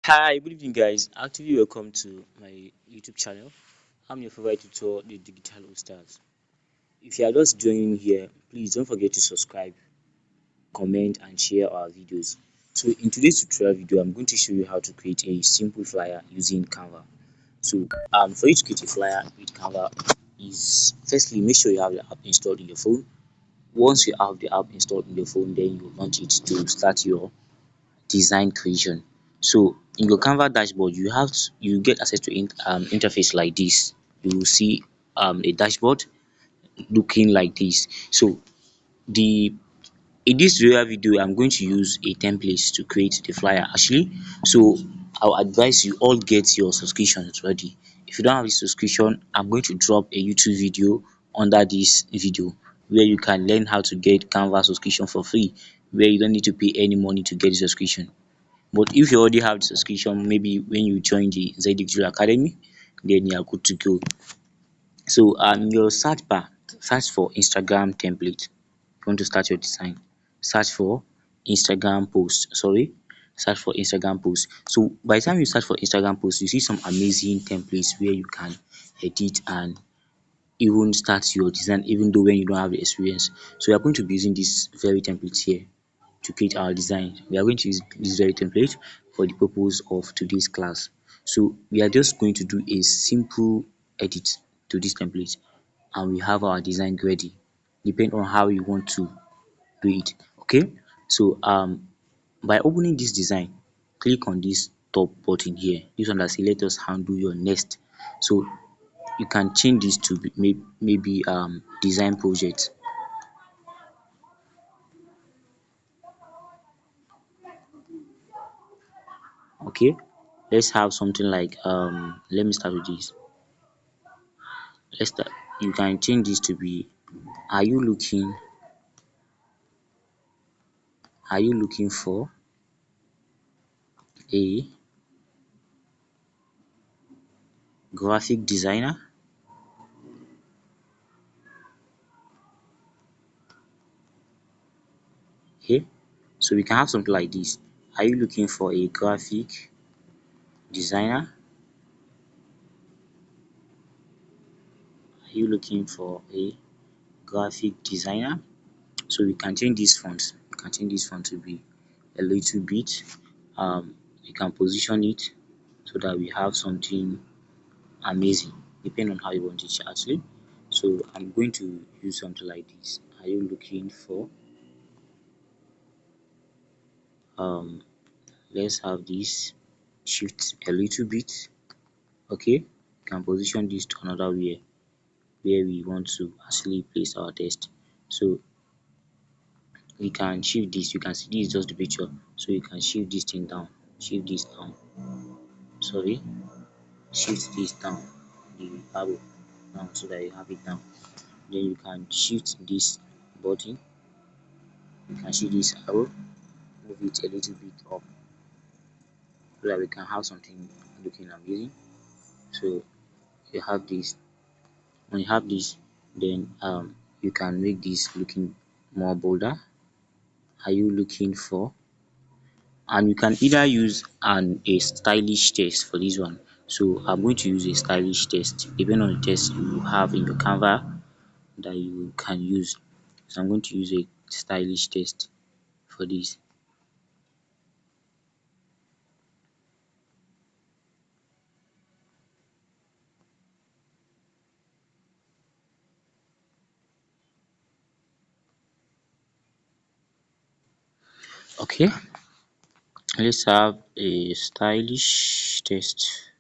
Hi, good evening, guys. Actually, welcome to my YouTube channel. I'm your favorite tutor, the Digital Stars. If you are just joining here, please don't forget to subscribe, comment, and share our videos. So, in today's tutorial video, I'm going to show you how to create a simple flyer using Canva. So, for you to create a flyer with Canva, is firstly make sure you have the app installed in your phone. Once you have the app installed in your phone, then you launch it to start your design creation. So in your Canva dashboard, you get access to interface like this. You will see a dashboard looking like this. So the in this tutorial video, I'm going to use a template to create the flyer actually. So I'll advise you all get your subscriptions ready. If you don't have a subscription, I'm going to drop a YouTube video under this video where you can learn how to get Canva subscription for free, where you don't need to pay any money to get the subscription. But if you already have the subscription, maybe when you join the Z Digital Academy, then you are good to go. So your search bar, search for Instagram template. You want to start your design. Search for Instagram post. Sorry, search for Instagram post. So by the time you search for Instagram post, you see some amazing templates where you can edit and even start your design, even though when you don't have the experience. So we are going to be using this very template here to create our design. We are going to use this very template for the purpose of today's class. So we are just going to do a simple edit to this template and we have our design ready. Depend on how you want to do it. Okay. So by opening this design, click on this top button here. This one that say let us handle your next. So you can change this to maybe design project. Okay, let's have something like let me start with this. Let's start. You can change this to be are you looking for a graphic designer? Okay, so we can have something like this. Are you looking for a graphic designer? Are you looking for a graphic designer? So we can change this font. We can change this font to be a little bit. We can position it so that we have something amazing, depending on how you want it actually. So I'm going to use something like this. Are you looking for um let's have this shift a little bit. Okay, we can position this to another where we want to actually place our text. So we can shift this. You can see this is just the picture, so you can shift this thing down, shift this down, sorry, shift this down, the arrow down, so that you have it down. Then you can shift this button, you can see this arrow, move it a little bit up so that we can have something looking amazing. So you have this. When you have this, then you can make this looking more bolder. Are you looking for? And you can either use a stylish text for this one. So I'm going to use a stylish text depending on the text you have in your Canva that you can use. So I'm going to use a stylish text for this. Okay, let's have a stylish text.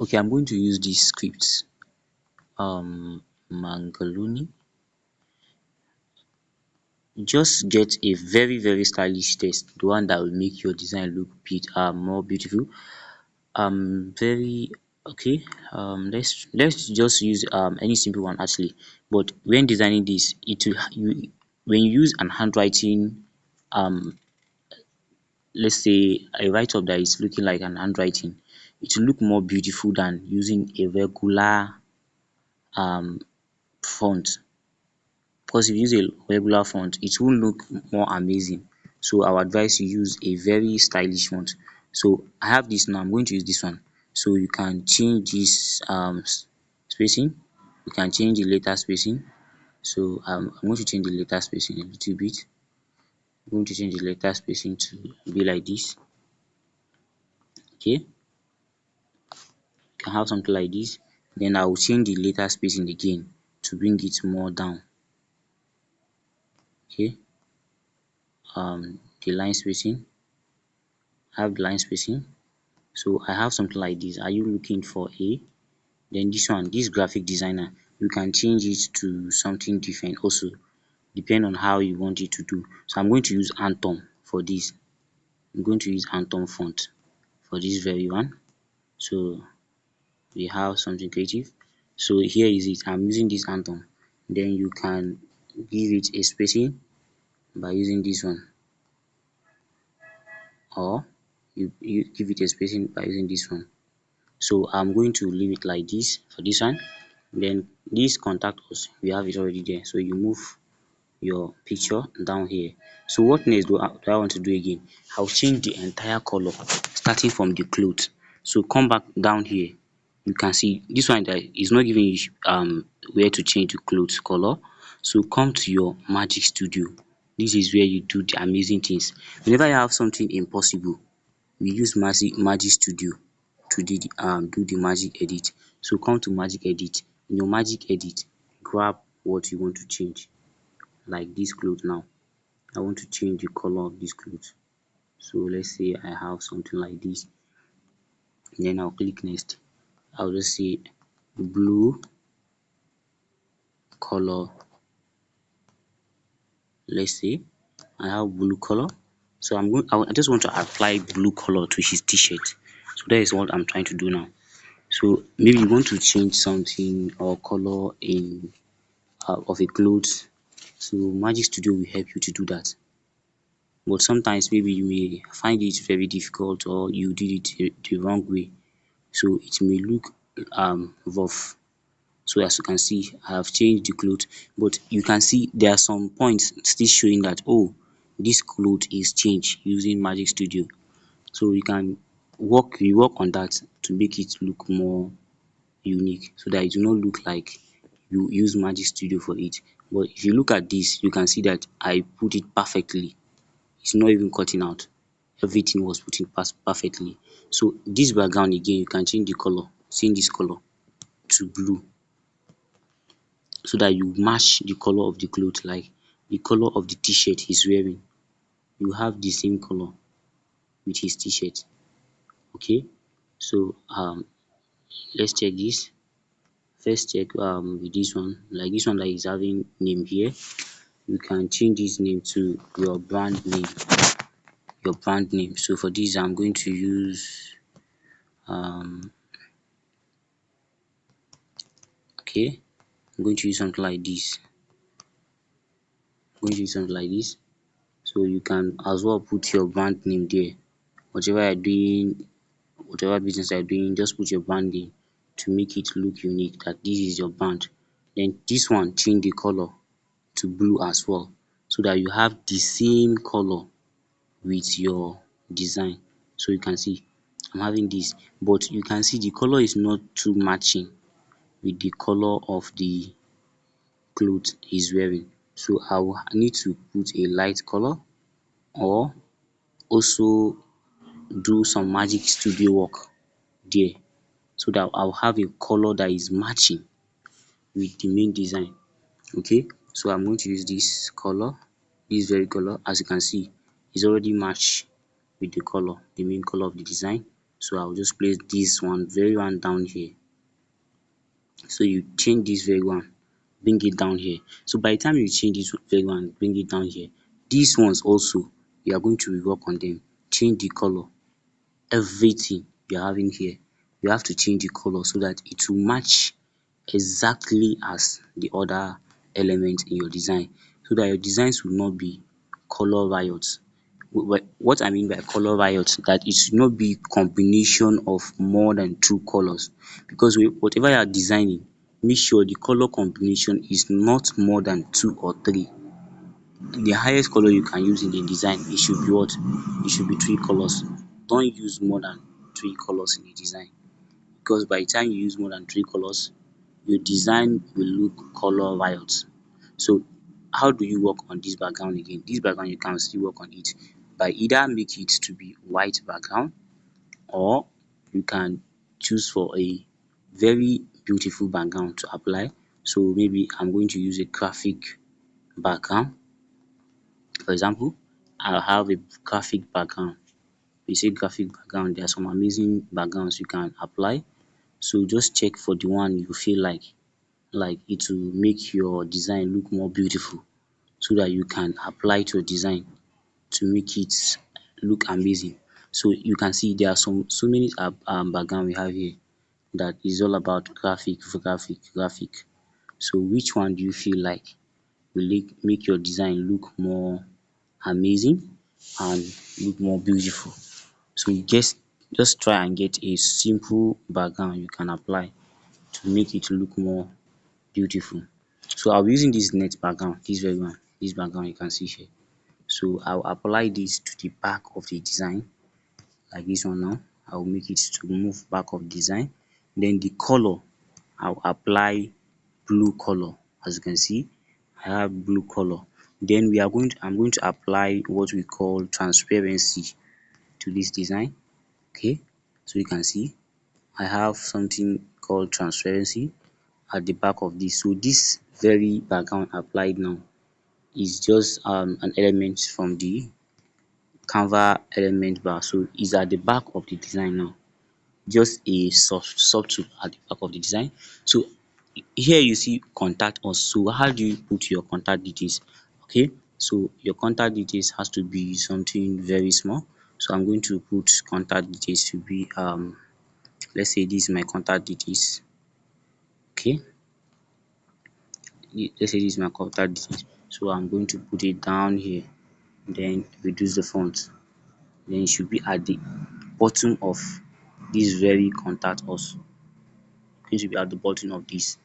Okay, I'm going to use this script. Mangaloni. Just get a very stylish text, the one that will make your design look more beautiful. Very okay. Let's just use any simple one actually. But when designing this, it will you when you use an handwriting um let's say a write up that is looking like an handwriting, it will look more beautiful than using a regular um font. because if you use a regular font it won't look more amazing. So I would advise you use a very stylish font. So I have this now, I'm going to use this one. So you can change this spacing, you can change the letter spacing. So I'm going to change the letter spacing a little bit. I'm going to change the letter spacing to be like this. Okay, you can have something like this. Then I will change the letter spacing again to bring it more down. Okay, the line spacing, I have the line spacing. So I have something like this. Are you looking for a, then this one, this graphic designer, you can change it to something different also, depend on how you want it to do. So I'm going to use Anthem for this. I'm going to use Anthem font for this very one. So we have something creative. So here is it. I'm using this Anthem. Then you can give it a spacing by using this one, or you give it a spacing by using this one. So I'm going to leave it like this for this one. Then this contact us, we have it already there. So you move your picture down here. So what next do I want to do again? I'll change the entire color starting from the cloth. So come back down here. You can see this one that is not giving you where to change the clothes color. So come to your Magic Studio. This is where you do the amazing things. Whenever you have something impossible, we use Magic Studio to do the magic edit. So come to magic edit. In your magic edit, grab what you want to change, like this cloth now. I want to change the color of this cloth. So let's say I have something like this. Then I'll click next. I'll just say blue color. Let's say I have blue color. So I just want to apply blue color to his t-shirt. So that is what I'm trying to do now. So maybe you want to change something or color in of a clothes. So Magic Studio will help you to do that. But sometimes maybe you may find it very difficult, or you did it the wrong way. So it may look rough. So as you can see, I have changed the cloth, but you can see there are some points still showing that, oh, this cloth is changed using Magic Studio. So you can work on that to make it look more unique, so that it will not look like you use Magic Studio for it. But if you look at this, you can see that I put it perfectly. It's not even cutting out. Everything was put in perfectly. So this background again, you can change the color, seeing this color to blue, so that you match the color of the cloth, like the color of the t-shirt he's wearing. You have the same color with his t-shirt. Okay. So let's check this. First check with this one, like this one that is having name here. You can change this name to your brand name. Your brand name. So for this I'm going to use um okay, I'm going to use something like this. I'm going to use something like this. So you can as well put your brand name there. Whatever you're doing, whatever business you're doing, just put your brand name to make it look unique, that this is your brand. Then this one, change the color to blue as well, so that you have the same color with your design. So you can see I'm having this, but you can see the color is not too matching with the color of the cloth he's wearing. So I will need to put a light color, or also do some Magic Studio work there, so that I'll have a color that is matching with the main design. Okay, so I'm going to use this color, this very color. As you can see, it's already matched with the color, the main color of the design. So I'll just place this one, very one down here. So you change this very one, bring it down here. So by the time you change this very one, bring it down here, these ones also, you are going to rework on them. Change the color, everything you're having here, you have to change the color so that it will match exactly as the other element in your design, so that your designs will not be color riots. What I mean by color riot, that it should not be combination of more than two colors, because whatever you are designing, make sure the color combination is not more than two or three. The highest color you can use in the design, it should be what? It should be three colors. Don't use more than three colors in the design, because by the time you use more than three colors, your design will look color riot. So how do you work on this background again? This background you can still work on it by either make it to be white background, or you can choose for a very beautiful background to apply. So maybe I'm going to use a graphic background. For example, I'll have a graphic background. You say graphic background, there are some amazing backgrounds you can apply. So just check for the one you feel like it will make your design look more beautiful, so that you can apply to your design to make it look amazing. So you can see there are so many background we have here that is all about graphic. So which one do you feel like will make your design look more amazing and look more beautiful? So you just try and get a simple background you can apply to make it look more beautiful. So I'll be using this net background, this very one, this background you can see here. So I'll apply this to the back of the design, like this one now. I'll make it to move back of design. Then the color, I'll apply blue color. As you can see, I have blue color. Then I'm going to apply what we call transparency to this design. Okay, so you can see I have something called transparency at the back of this. So this very background applied now is just an element from the Canva element bar. So it's at the back of the design now, just a subtool at the back of the design. So here you see contact us. So how do you put your contact details? Okay, so your contact details has to be something very small. So I'm going to put contact details to be let's say this is my contact details. Okay, let's say this is my contact details. So I'm going to put it down here, then reduce the font. Then it should be at the bottom of this very contact us. It should be at the bottom of this.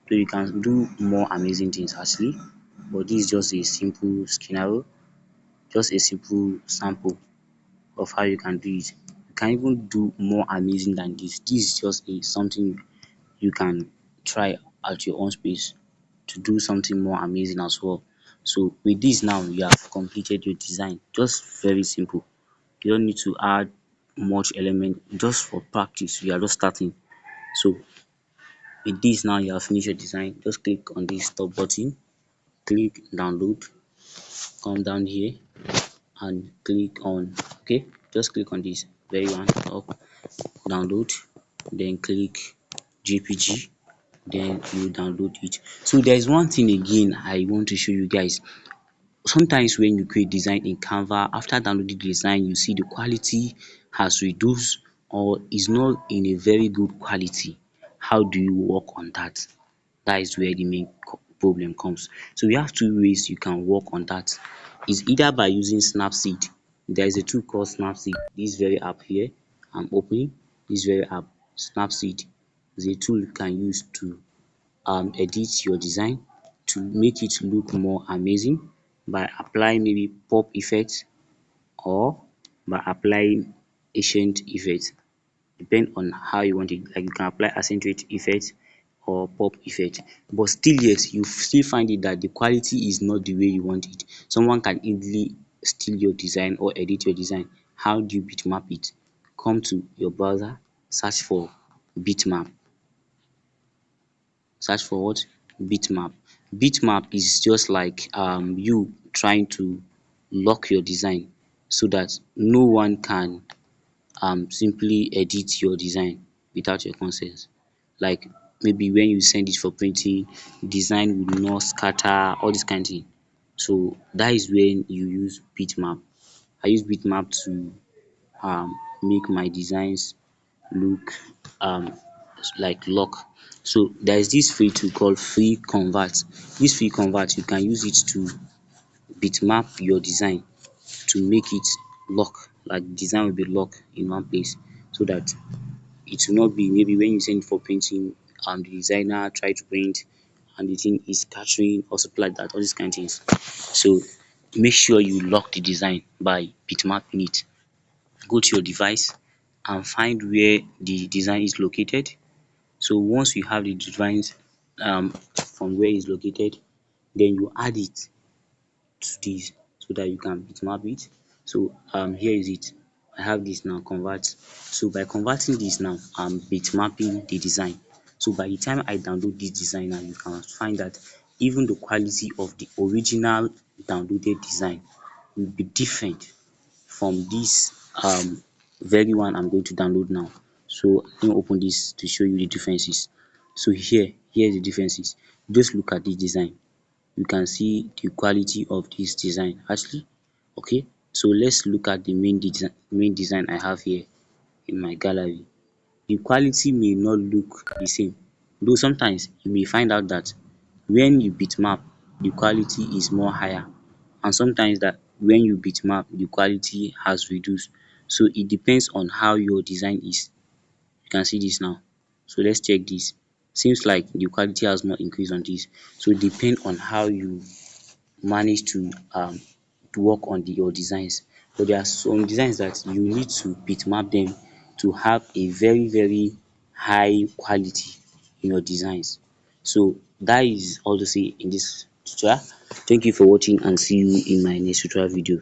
So you can do more amazing things actually, but this is just a simple scenario, just a simple sample of how you can do it. You can even do more amazing than this. This is just a something you can try at your own space to do something more amazing as well. So with this now, you have completed your design. Just very simple. You don't need to add much element, just for practice. You are just starting. So with this now, you have finished your design. Just click on this stop button, click download, come down here and click on, okay, just click on this very one up, download, then click JPG, then you download it. So there's one thing again I want to show you guys. Sometimes when you create design in Canva, after downloading the design, you see the quality has reduced or is not in a very good quality. How do you work on that? That is where the main problem comes. So we have two ways you can work on that. Is either by using Snapseed. There is a tool called Snapseed. This very app here, I'm opening this very app. Snapseed is a tool you can use to edit your design to make it look more amazing by applying maybe pop effect or by applying ancient effect. Depend on how you want it. Like you can apply accentuate effect or pop effect, but still yet you still find it that the quality is not the way you want it. Someone can easily steal your design or edit your design. How do you bitmap it? Come to your browser, search for bitmap. Search for what? Bitmap. Bitmap is just like you trying to lock your design so that no one can simply edit your design without your consent. Like maybe when you send it for printing, design will not scatter, all this kind of thing. So that is when you use bitmap. I use bitmap to make my designs look um like lock. So there is this free tool called free convert. This free convert, you can use it to bitmap your design to make it lock, like design will be locked in one place, so that it will not be maybe when you send it for printing, you the designer try to print and the thing is scattering or something like that, all these kind of things. So make sure you lock the design by bitmapping it. Go to your device and find where the design is located. So once you have the designs from where it's located, then you add it to this so that you can bitmap it. So here is it. I have this now, convert. So by converting this now, I'm bitmapping the design. So by the time I download this design now, you can find that even the quality of the original downloaded design will be different from this very one I'm going to download now. So let me open this to show you the differences. So here is the differences. Just look at this design. You can see the quality of this design actually. Okay, so let's look at the main design I have here in my gallery. The quality may not look the same, though sometimes you may find out that when you bitmap the quality is more higher, and sometimes that when you bitmap the quality has reduced. So it depends on how your design is. You can see this now. So let's check this. Seems like the quality has not increased on this. So it depends on how you manage to work on your designs. But there are some designs that you need to bitmap them to have a very high quality in your designs. So that is all to say in this tutorial. Thank you for watching and see you in my next tutorial video.